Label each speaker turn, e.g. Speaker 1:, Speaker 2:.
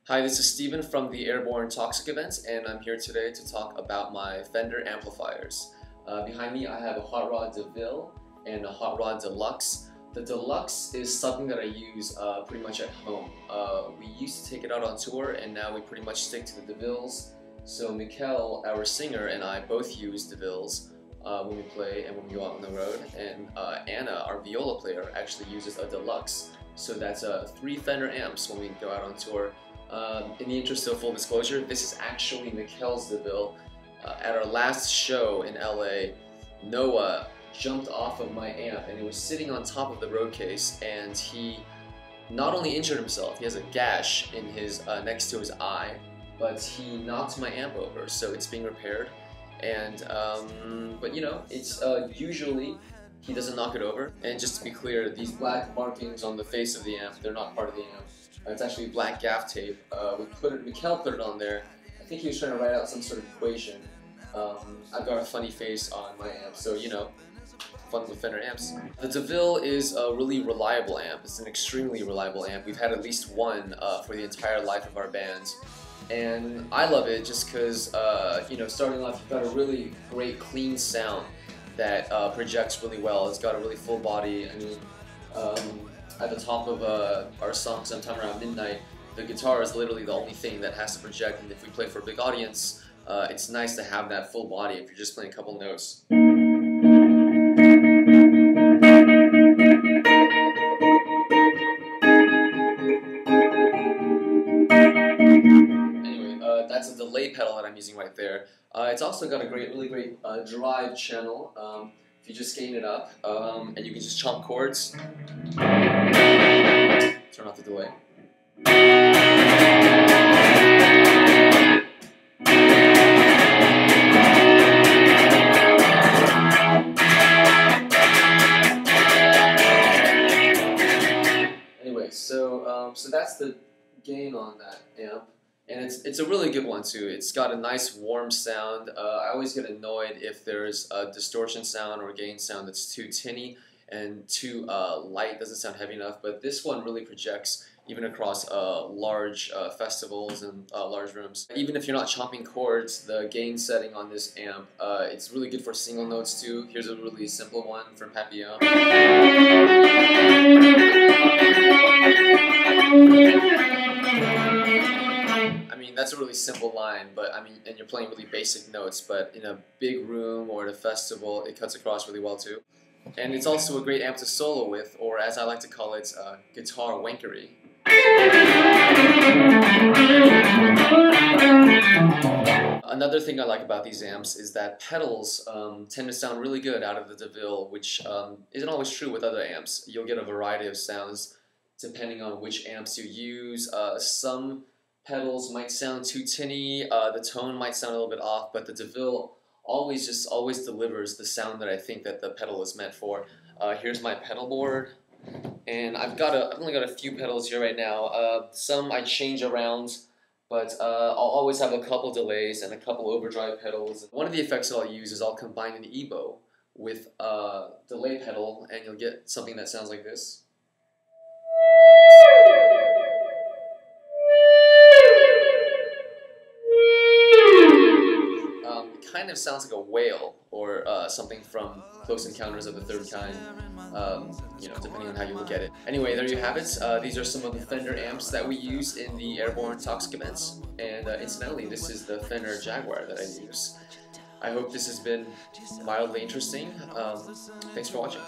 Speaker 1: Hi, this is Steven from the Airborne Toxic Event, and I'm here today to talk about my Fender amplifiers. Behind me I have a Hot Rod Deville and a Hot Rod Deluxe. The Deluxe is something that I use pretty much at home. We used to take it out on tour, and now we pretty much stick to the Devilles. So Mikkel, our singer, and I both use Devilles when we play and when we go out on the road. And Anna, our viola player, actually uses a Deluxe. So that's 3 Fender amps when we go out on tour. In the interest of full disclosure, this is actually Mikkel's Deville. At our last show in LA, Noah jumped off of my amp and it was sitting on top of the road case, and he not only injured himself, he has a gash in his next to his eye, but he knocked my amp over, so it's being repaired. And but you know, it's usually he doesn't knock it over. And just to be clear, these black markings on the face of the amp, they're not part of the amp. It's actually black gaff tape. Mikkel put it on there. I think he was trying to write out some sort of equation. I've got a funny face on my amp, so you know, fun with Fender amps. The Deville is a really reliable amp. It's an extremely reliable amp. We've had at least one for the entire life of our band. And I love it just because, you know, starting off, you've got a really great clean sound that projects really well. It's got a really full body. I mean, at the top of our song sometime around midnight, the guitar is literally the only thing that has to project, and if we play for a big audience, it's nice to have that full body if you're just playing a couple notes. Anyway, that's a delay pedal that I'm using right there. It's also got a really great drive channel. If you just gain it up, and you can just chomp chords. Turn off the delay. Anyway, so that's the gain on that amp. And it's a really good one too. It's got a nice warm sound. I always get annoyed if there's a distortion sound or a gain sound that's too tinny and too light, doesn't sound heavy enough. But this one really projects even across large festivals and large rooms. Even if you're not chopping chords, the gain setting on this amp, it's really good for single notes too. Here's a really simple one from Papillon. I mean, that's a really simple line, but I mean, and you're playing really basic notes, but in a big room or at a festival, it cuts across really well too. And it's also a great amp to solo with, or as I like to call it, guitar wankery. Another thing I like about these amps is that pedals tend to sound really good out of the Deville, which isn't always true with other amps. You'll get a variety of sounds depending on which amps you use. Some pedals might sound too tinny, the tone might sound a little bit off, but the Deville always delivers the sound that I think that the pedal is meant for. Here's my pedal board, and I've only got a few pedals here right now. Some I change around, but I'll always have a couple delays and a couple overdrive pedals. One of the effects that I'll use is I'll combine an EBow with a delay pedal, and you'll get something that sounds like this. Kind of sounds like a whale or something from Close Encounters of the Third Kind, you know, depending on how you look at it. Anyway, there you have it. These are some of the Fender amps that we use in the Airborne Toxic Events, and incidentally, this is the Fender Jaguar that I use. I hope this has been mildly interesting. Thanks for watching.